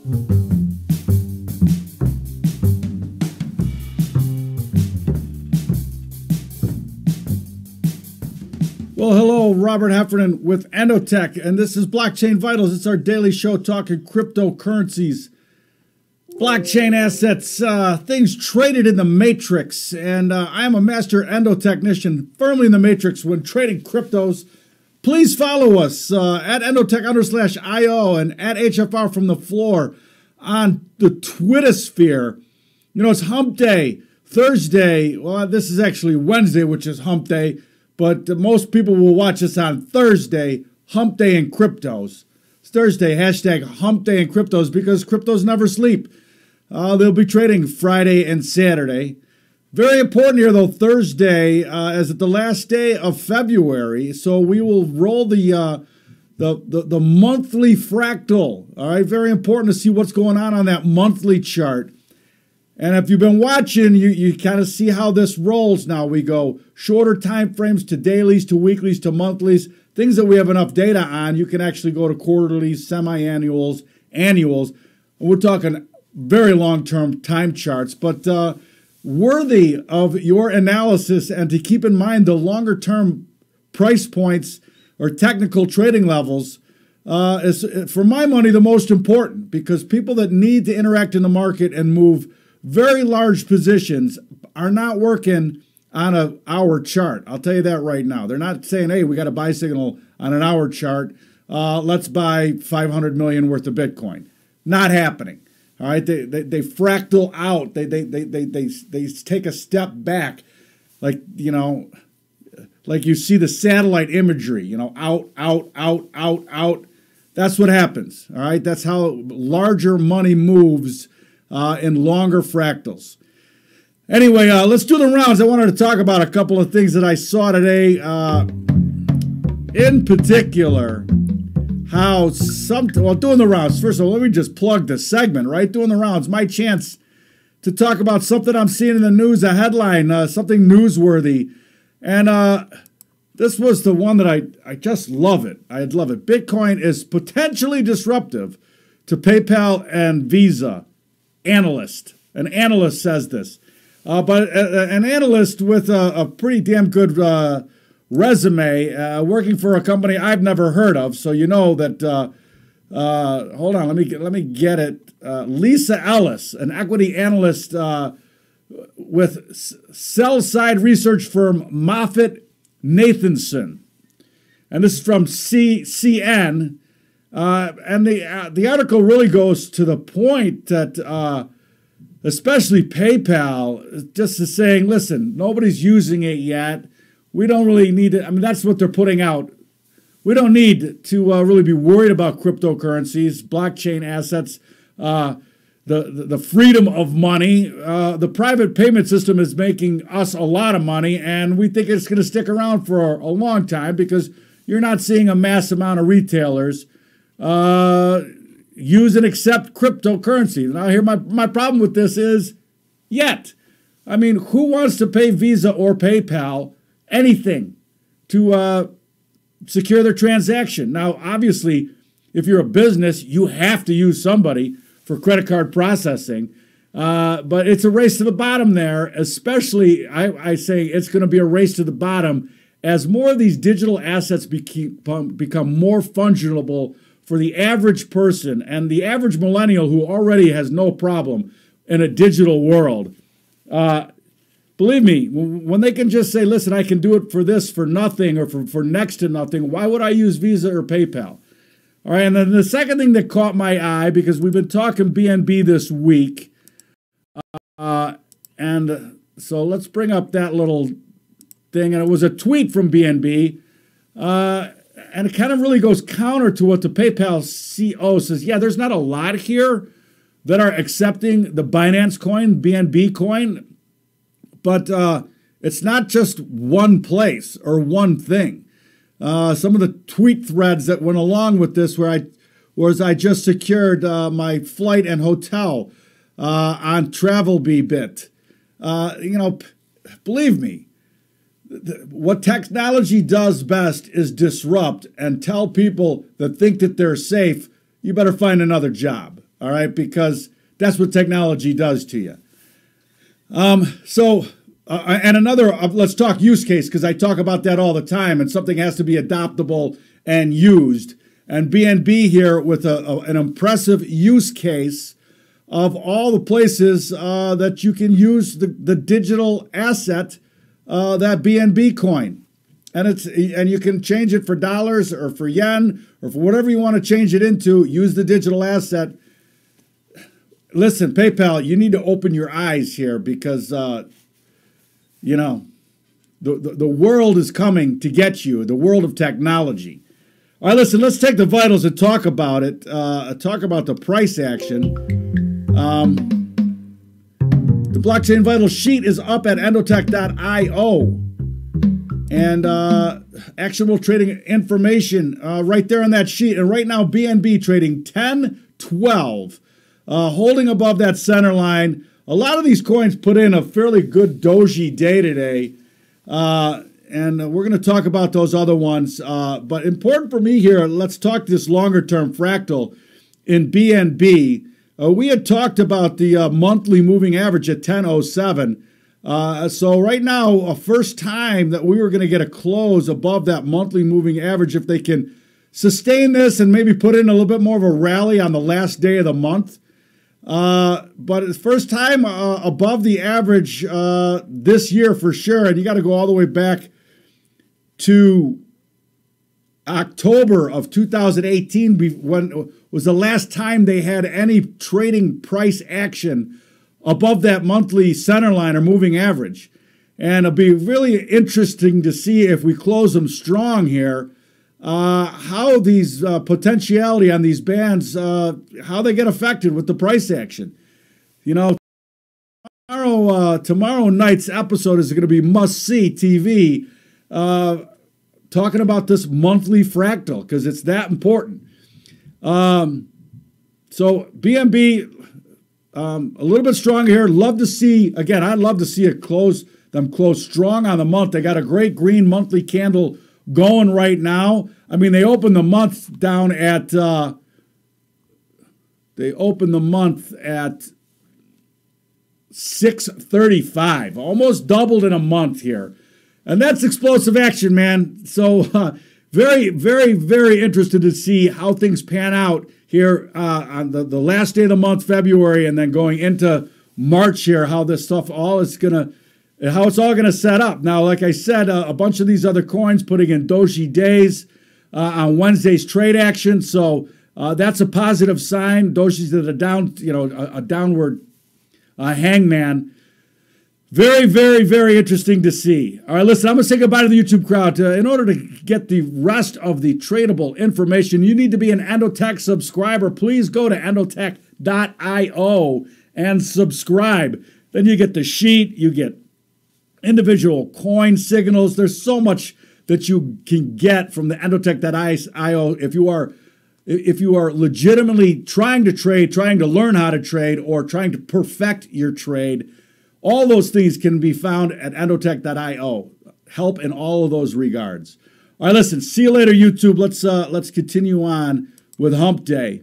Well, hello, Robert Heffernan with EndoTech, and this is Blockchain Vitals. It's our daily show talking cryptocurrencies, blockchain assets, things traded in the matrix. And I am a master endotechnician, firmly in the matrix when trading cryptos. Please follow us at EndoTech_IO and at HFR from the floor on the Twittersphere. You know, it's hump day, Thursday. Well, this is actually Wednesday, which is hump day. But most people will watch us on Thursday, Hump Day in Cryptos. It's Thursday, hashtag Hump Day in Cryptos, because cryptos never sleep. They'll be trading Friday and Saturday. Very important here, though, Thursday is the last day of February, so we will roll the monthly fractal. All right, very important to see what's going on that monthly chart. And if you've been watching, you kind of see how this rolls now. We go shorter time frames to dailies, to weeklies, to monthlies. Things that we have enough data on, you can actually go to quarterlies, semi-annuals, annuals. And we're talking very long-term time charts, but worthy of your analysis and to keep in mind the longer-term price points or technical trading levels is, for my money, the most important, because people that need to interact in the market and move very large positions are not working on an hour chart. I'll tell you that right now. They're not saying, hey, we got a buy signal on an hour chart. Let's buy 500 million worth of Bitcoin. Not happening. All right. They fractal out. They take a step back, like, you know, like you see the satellite imagery, you know, out. That's what happens. All right. That's how larger money moves in longer fractals. Anyway, let's do the rounds. I wanted to talk about a couple of things that I saw today. In particular, how doing the rounds. First of all, let me just plug the segment, right? Doing the rounds, my chance to talk about something I'm seeing in the news, a headline, something newsworthy. And this was the one that I just love it. I love it. Bitcoin is potentially disruptive to PayPal and Visa. An analyst says this, but an analyst with a pretty damn good resume, working for a company I've never heard of. So you know that. Hold on, let me get it. Lisa Ellis, an equity analyst with sell-side research firm Moffett-Nathanson, and this is from CN. And the article really goes to the point that especially PayPal just is saying, listen, nobody's using it yet. We don't really need it. I mean, that's what they're putting out. We don't need to really be worried about cryptocurrencies, blockchain assets, the freedom of money. The private payment system is making us a lot of money, and we think it's going to stick around for a long time because you're not seeing a mass amount of retailers use and accept cryptocurrency. Now, here my problem with this is yet. I mean, who wants to pay Visa or PayPal anything to secure their transaction? Now, obviously, if you're a business, you have to use somebody for credit card processing. But it's a race to the bottom there, especially, I say it's going to be a race to the bottom as more of these digital assets become more fungible for the average person and the average millennial who already has no problem in a digital world. Believe me, when they can just say, listen, I can do it for this for nothing or for next to nothing, why would I use Visa or PayPal? All right, and then the second thing that caught my eye, because we've been talking BNB this week, and so let's bring up that little thing, and it was a tweet from BNB, and it kind of really goes counter to what the PayPal CEO says. Yeah, there's not a lot here that are accepting the Binance coin, BNB coin, but it's not just one place or one thing. Some of the tweet threads that went along with this was I just secured my flight and hotel on TravelBit. Believe me, what technology does best is disrupt and tell people that think that they're safe, you better find another job. all right, because that's what technology does to you. And another, let's talk use case, because I talk about that all the time, and something has to be adoptable and used. And BNB here with an impressive use case of all the places that you can use the digital asset, that BNB coin. And you can change it for dollars or for yen or for whatever you want to change it into. Use the digital asset. Listen, PayPal, you need to open your eyes here because, you know, the world is coming to get you, the world of technology. All right, listen, let's take the vitals and talk about it. Talk about the price action. The blockchain vital sheet is up at EndoTech.io. And actionable trading information right there on that sheet. And right now, BNB trading 10.12, holding above that center line. A lot of these coins put in a fairly good doji day today. And we're going to talk about those other ones. But important for me here, let's talk this longer-term fractal in BNB. We had talked about the monthly moving average at 10.07. So right now, a first time that we were going to get a close above that monthly moving average if they can sustain this and maybe put in a little bit more of a rally on the last day of the month. But it's first time above the average this year for sure. And you got to go all the way back to October of 2018 when was the last time they had any trading price action above that monthly center line or moving average. And it'll be really interesting to see if we close them strong here, how these potentiality on these bands, how they get affected with the price action. You know, tomorrow night's episode is going to be must-see TV, talking about this monthly fractal because it's that important. So BNB, a little bit stronger here. Love to see, again, I'd love to see it close strong on the month. They got a great green monthly candle going right now. I mean, they opened the month down at, 635, almost doubled in a month here. And that's explosive action, man. So very, very, very interested to see how things pan out here on the last day of the month, February, and then going into March here, how this stuff how it's all gonna set up. Now, like I said, a bunch of these other coins putting in doji days on Wednesday's trade action, so that's a positive sign. Dojis that are down, a downward hangman. Very, very, very interesting to see. All right, listen, I'm going to say goodbye to the YouTube crowd. In order to get the rest of the tradable information, you need to be an EndoTech subscriber. Please go to EndoTech.io and subscribe. Then you get the sheet, you get individual coin signals. There's so much that you can get from the EndoTech.io if you are legitimately trying to trade, trying to learn how to trade, or trying to perfect your trade. All those things can be found at EndoTech.io. Help in all of those regards. All right, listen, see you later, YouTube. Let's continue on with Hump Day.